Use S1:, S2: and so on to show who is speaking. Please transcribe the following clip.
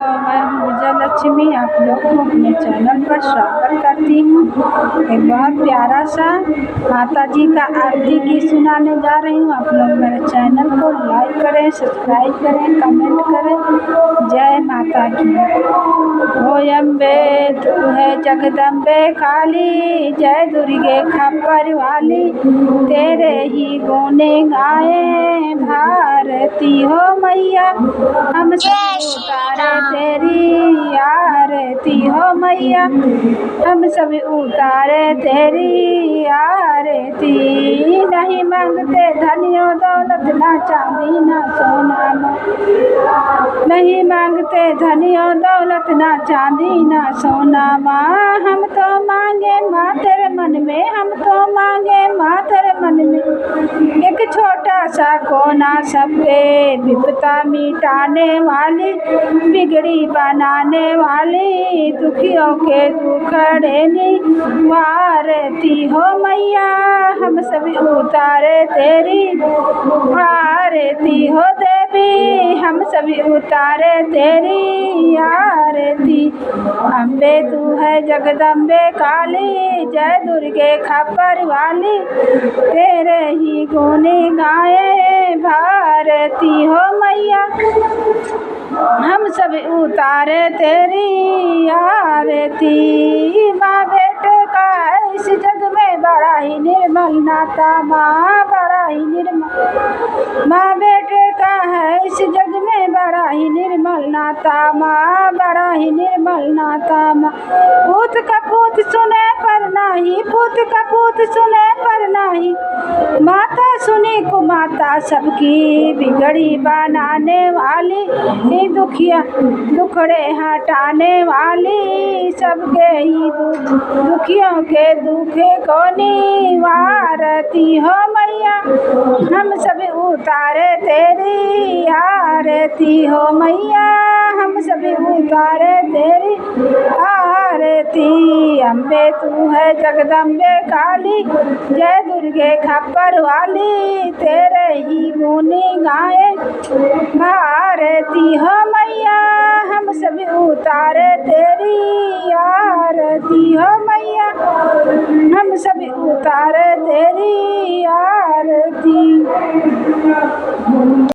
S1: तो मैं हूँ विजय लक्ष्मी, आप लोग को अपने चैनल पर स्वागत करती हूँ। एक बहुत प्यारा सा माता जी का आरती गीत सुनाने जा रही हूँ। आप लोग मेरे चैनल को लाइक करें, सब्सक्राइब करें, कमेंट करें। जय माता की। ओ अम्बे तू है जगदम्बे काली, जय दुर्गे खप्पर वाली, तेरे ही गुने गाए भारती हो मैया। हम सब उतारे तेरी आरती हो मैया, हम सब उतारे तेरी आरती। नहीं मांगते धनियों दौलत, ना चांदी ना सोना, नहीं मांगते धनियों दौलत, ना चांदी ना सोना माँ। हम तो मांगे माँ तेरे मन में, हम तो मांगे माँ तेरे मन में एक छोटा सा कोना, सबके विपदा मिटाने वाली, बिगड़ी बनाने वाली, दुखियों के दुखड़े निवारती हो मैया। हम सभी उतारे तेरी आरती हो देवी, हम सभी उतारे तेरी आरती। अम्बे तू है जगदम्बे काली, जय दुर्गे खप्पर वाली, तेरे ही गुने गाए भारती हो मैया। हम सब उतारे तेरी आरती। माँ बेटे का इस जग में बड़ा ही निर्मल नाता, माँ बड़ा ही निर्मल, माँ बेटे का है इस जग में बड़ा ही निर्मल नाता, माँ बड़ा ही निर्मल नाता। माँ पूत का पूत सुने पर नाही, पूत का पूत सुने पर नाही, माता सुनी को माता सबकी बिगड़ी बनाने वाली, दुखिया दुखड़े हटाने वाली, सबके ही दुखियों के दुखे को निवारती हो मैया। हम सब उतारे तेरी आरती हो मैया, हम सब उतारे तेरी आरती। अम्बे तू है जगदम्बे काली, जय दुर्गे खप्पर वाली, तेरे ही गुनी गाए भारती हो मैया। हम सभी उतारे तेरी आरती हो मैया, हम सभी उतारे तेरी आरती।